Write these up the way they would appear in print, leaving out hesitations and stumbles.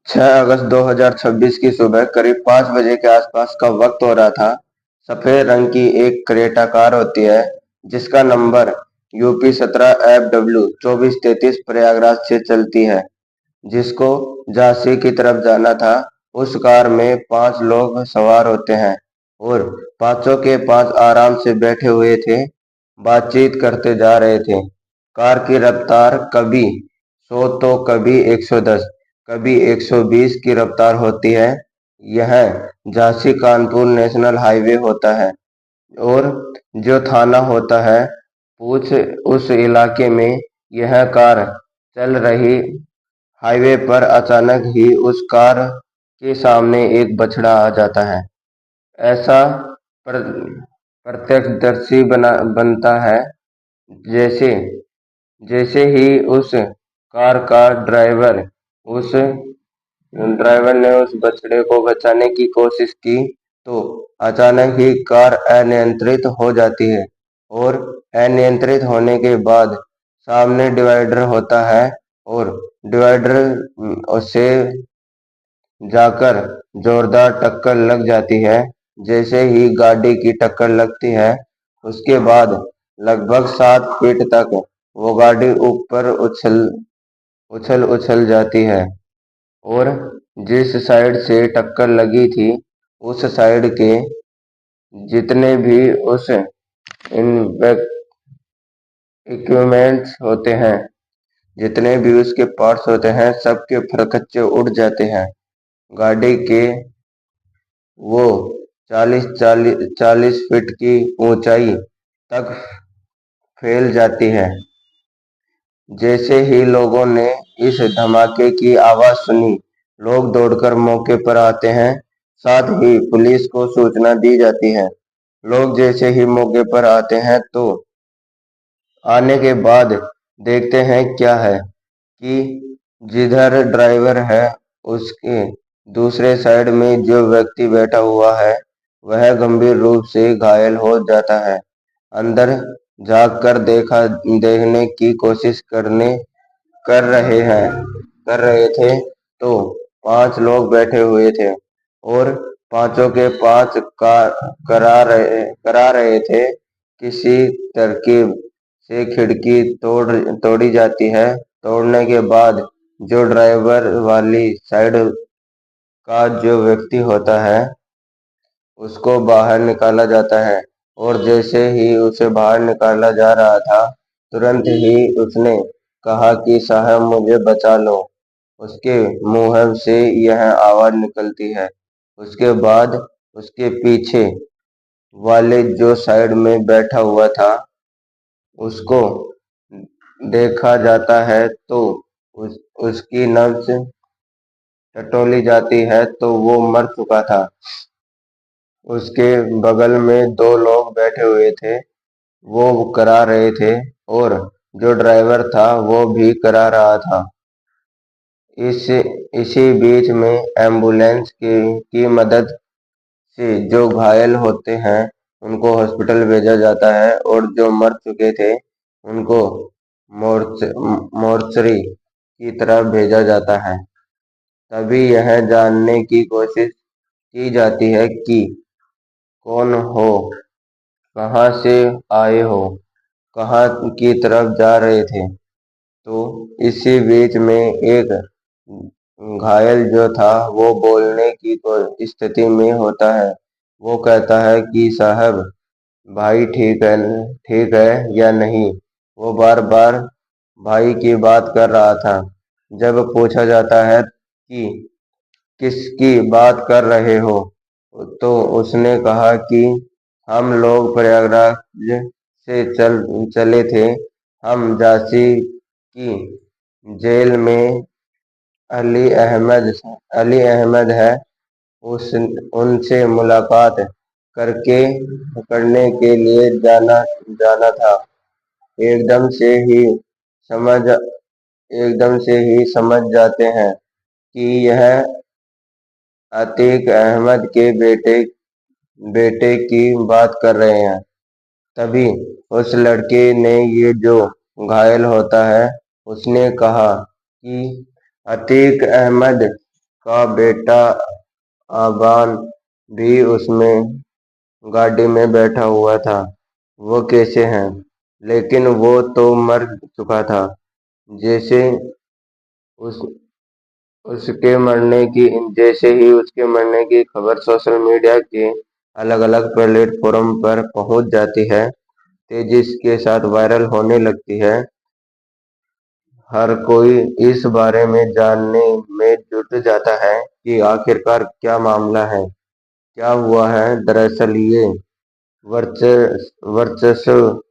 6 अगस्त 2026 की सुबह करीब 5 बजे के आसपास का वक्त हो रहा था। सफेद रंग की एक क्रेटा कार होती है जिसका नंबर UP17FW2433 प्रयागराज से चलती है, जिसको झांसी की तरफ जाना था। उस कार में 5 लोग सवार होते हैं और पांचों के पांच आराम से बैठे हुए थे, बातचीत करते जा रहे थे। कार की रफ्तार कभी 100 तो कभी 110, कभी 120 की रफ्तार होती है। यह झांसी कानपुर नेशनल हाईवे होता है और जो थाना होता है पूछ उस इलाके में। यह कार चल रही हाईवे पर अचानक ही उस कार के सामने एक बछड़ा आ जाता है। ऐसा पर, प्रत्यक्षदर्शी बनता है जैसे जैसे ही उस कार का ड्राइवर ने उस बछड़े को बचाने की कोशिश की तो अचानक ही कार अनियंत्रित हो जाती है और अनियंत्रित होने के बाद सामने डिवाइडर होता है और डिवाइडर से जाकर जोरदार टक्कर लग जाती है। जैसे ही गाड़ी की टक्कर लगती है उसके बाद लगभग 7 फीट तक वो गाड़ी ऊपर उछल उछल उछल जाती है और जिस साइड से टक्कर लगी थी उस साइड के जितने भी उस इक्विपमेंट्स होते हैं, जितने भी उसके पार्ट्स होते हैं, सबके फरकच्चे उड़ जाते हैं। गाड़ी के वो 40 फीट की ऊंचाई तक फैल जाती है। जैसे ही लोगों ने इस धमाके की आवाज सुनी, लोग दौड़कर मौके पर आते हैं। साथ ही पुलिस को सूचना दी जाती है। लोग जैसे ही मौके पर आते हैं तो आने के बाद देखते हैं क्या है कि जिधर ड्राइवर है उसके दूसरे साइड में जो व्यक्ति बैठा हुआ है वह गंभीर रूप से घायल हो जाता है। अंदर झांक कर देखने की कोशिश कर रहे थे तो 5 लोग बैठे हुए थे और पांचों के पांच करा रहे थे। किसी तरकीब से खिड़की तोड़ी जाती है। तोड़ने के बाद जो ड्राइवर वाली साइड का जो व्यक्ति होता है उसको बाहर निकाला जाता है और जैसे ही उसे बाहर निकाला जा रहा था तुरंत ही उसने कहा कि साहब मुझे बचा लो। उसके मुंह से यह आवाज निकलती है। उसके बाद उसके पीछे वाले जो साइड में बैठा हुआ था उसको देखा जाता है तो उसकी नब्ज टटोली जाती है तो वो मर चुका था। उसके बगल में 2 लोग बैठे हुए थे, वो करा रहे थे और जो ड्राइवर था वो भी करा रहा था। इसी बीच में एम्बुलेंस की मदद से जो घायल होते हैं उनको हॉस्पिटल भेजा जाता है और जो मर चुके थे उनको मोर्चरी की तरफ भेजा जाता है। तभी यह जानने की कोशिश की जाती है कि कौन हो, कहाँ से आए हो, कहाँ की तरफ जा रहे थे। तो इसी बीच में एक घायल जो था वो बोलने की स्थिति में होता है। वो कहता है कि साहब भाई ठीक है या नहीं। वो बार बार भाई की बात कर रहा था। जब पूछा जाता है कि किसकी बात कर रहे हो तो उसने कहा कि हम लोग प्रयागराज से चले थे। हम झांसी की जेल में अली अहमद है, उस उनसे मुलाकात करके करने के लिए जाना था। एकदम से ही समझ एकदम से ही समझ जाते हैं कि यह अतीक अहमद के बेटे की बात कर रहे हैं। तभी उस लड़के ने, ये जो घायल होता है, उसने कहा कि अतीक अहमद का बेटा आबान भी उसमें गाड़ी में बैठा हुआ था। वो कैसे हैं? लेकिन वो तो मर चुका था। जैसे उस जैसे ही उसके मरने की खबर सोशल मीडिया के अलग अलग प्लेटफॉर्म पर पहुंच जाती है, तेजी के साथ वायरल होने लगती है। हर कोई इस बारे में जानने में जुट जाता है कि आखिरकार क्या मामला है, क्या हुआ है। दरअसल ये वर्चस्व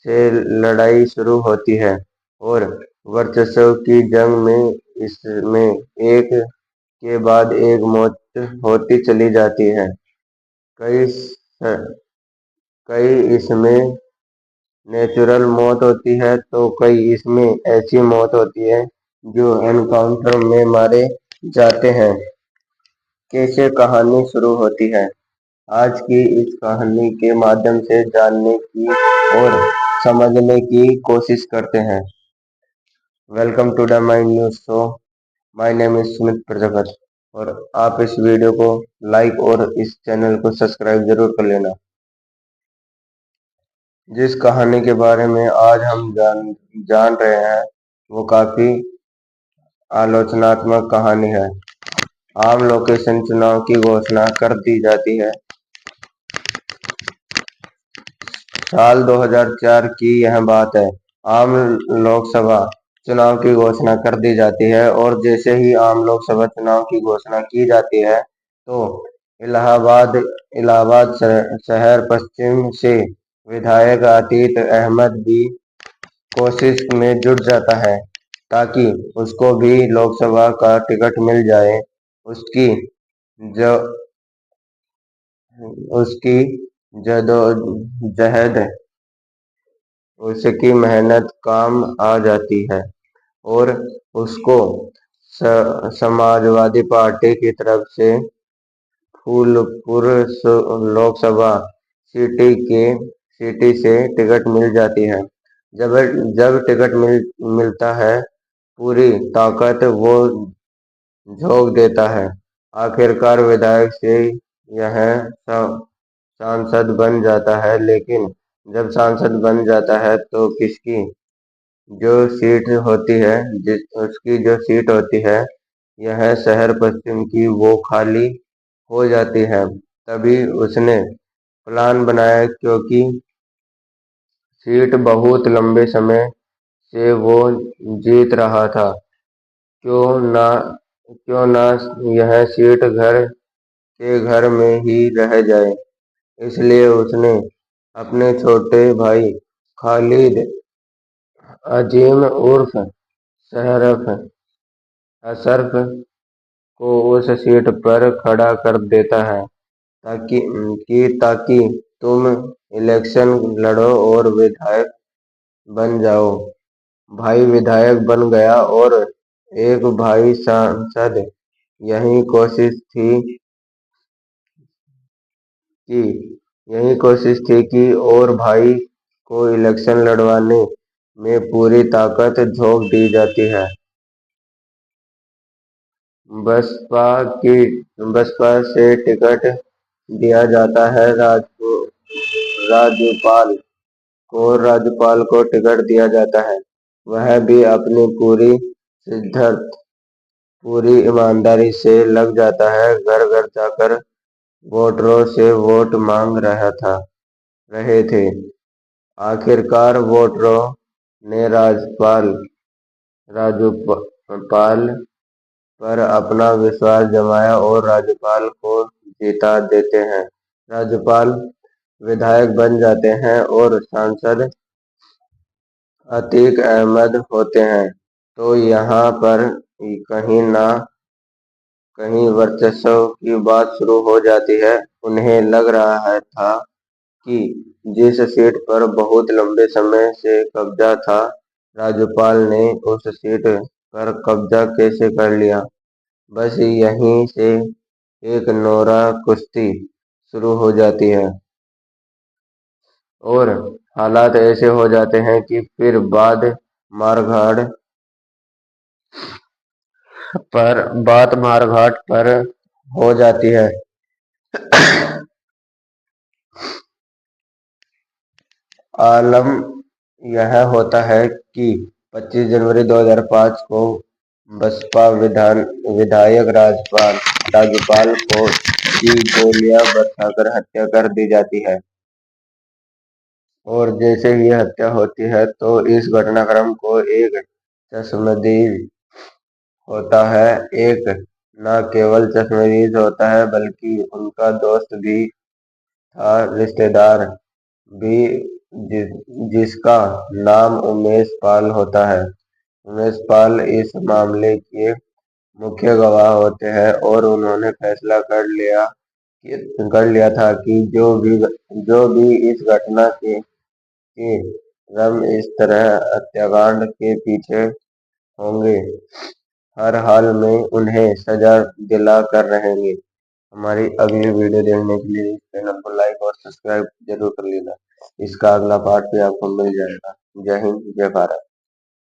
से लड़ाई शुरू होती है और वर्चस्व की जंग में इसमें एक के बाद एक मौत होती चली जाती है। कई कई इसमें नेचुरल मौत होती है तो कई इसमें ऐसी मौत होती है जो एनकाउंटर में मारे जाते हैं। कैसे कहानी शुरू होती है? आज की इस कहानी के माध्यम से जानने की और समझने की कोशिश करते हैं। Welcome to the my news show. My name is Sumit Prajapat और आप इस वीडियो को लाइक और इस चैनल को सब्सक्राइब जरूर कर लेना। जिस कहानी के बारे में आज हम जान रहे हैं वो काफी आलोचनात्मक कहानी है। आम लोकेशन चुनाव की घोषणा कर दी जाती है। साल 2004 की यह बात है। आम लोकसभा चुनाव की घोषणा कर दी जाती है और जैसे ही आम लोकसभा चुनाव की घोषणा की जाती है तो इलाहाबाद इलाहाबाद शहर पश्चिम से विधायक अतीक अहमद भी कोशिश में जुट जाता है ताकि उसको भी लोकसभा का टिकट मिल जाए। उसकी जो उसकी जदोजहद, उसकी मेहनत काम आ जाती है और उसको समाजवादी पार्टी की तरफ से फूलपुर लोकसभा सिटी से टिकट मिल जाती है। जब जब टिकट मिलता है पूरी ताकत वो झोंक देता है। आखिरकार विधायक से यह सांसद बन जाता है। लेकिन जब सांसद बन जाता है तो किसकी जो सीट होती है जिस उसकी जो सीट होती है यह शहर पश्चिम की, वो खाली हो जाती है। तभी उसने प्लान बनाया क्योंकि सीट बहुत लंबे समय से वो जीत रहा था। क्यों ना यह सीट घर में ही रह जाए। इसलिए उसने अपने छोटे भाई खालिद अजीम उर्फ शरफ अशरफ को उस सीट पर खड़ा कर देता है ताकि तुम इलेक्शन लड़ो और विधायक बन जाओ। भाई विधायक बन गया और एक भाई सांसद। यही कोशिश थी कि और भाई को इलेक्शन लड़वाने में पूरी ताकत झोंक दी जाती है। बसपा की बसपा से टिकट दिया जाता है राज्यपाल राज्यपाल को टिकट दिया जाता है। वह भी अपनी पूरी शिद्दत पूरी ईमानदारी से लग जाता है। घर घर जाकर वोटरों से वोट मांग रहे थे। आखिरकार वोटरों ने राज्यपाल पर अपना विश्वास जमाया और राज्यपाल को जिता देते हैं। राज्यपाल विधायक बन जाते हैं और सांसद अतीक अहमद होते हैं। तो यहाँ पर कहीं ना कहीं वर्चस्व की बात शुरू हो जाती है। उन्हें लग रहा था कि जिस सीट पर बहुत लंबे समय से कब्जा था, राज्यपाल ने उस सीट पर कब्जा कैसे कर लिया। बस यहीं से एक नोरा कुश्ती शुरू हो जाती है और हालात ऐसे हो जाते हैं कि फिर बाद मारकाट पर बात मारघाट पर हो जाती है। आलम यह होता है कि 25 जनवरी 2005 को बसपा विधायक राजपाल को की गोलियां बरसाकर हत्या कर दी जाती है। और जैसे ही हत्या होती है तो इस घटनाक्रम को एक चश्मदीद होता है। एक न केवल चश्मदीद होता है बल्कि उनका दोस्त भी था, रिश्तेदार भी, जिसका नाम उमेश पाल होता है। उमेश पाल इस मामले के मुख्य गवाह होते हैं और उन्होंने फैसला कर लिया था कि जो भी इस घटना के रम इस तरह हत्याकांड के पीछे होंगे, हर हाल में उन्हें सजा दिला कर रहेंगे। हमारी अगली वीडियो देखने के लिए इस चैनल को लाइक और सब्सक्राइब जरूर कर लेना। इसका अगला पार्ट भी आपको मिल जाएगा। जय हिंद, जय भारत।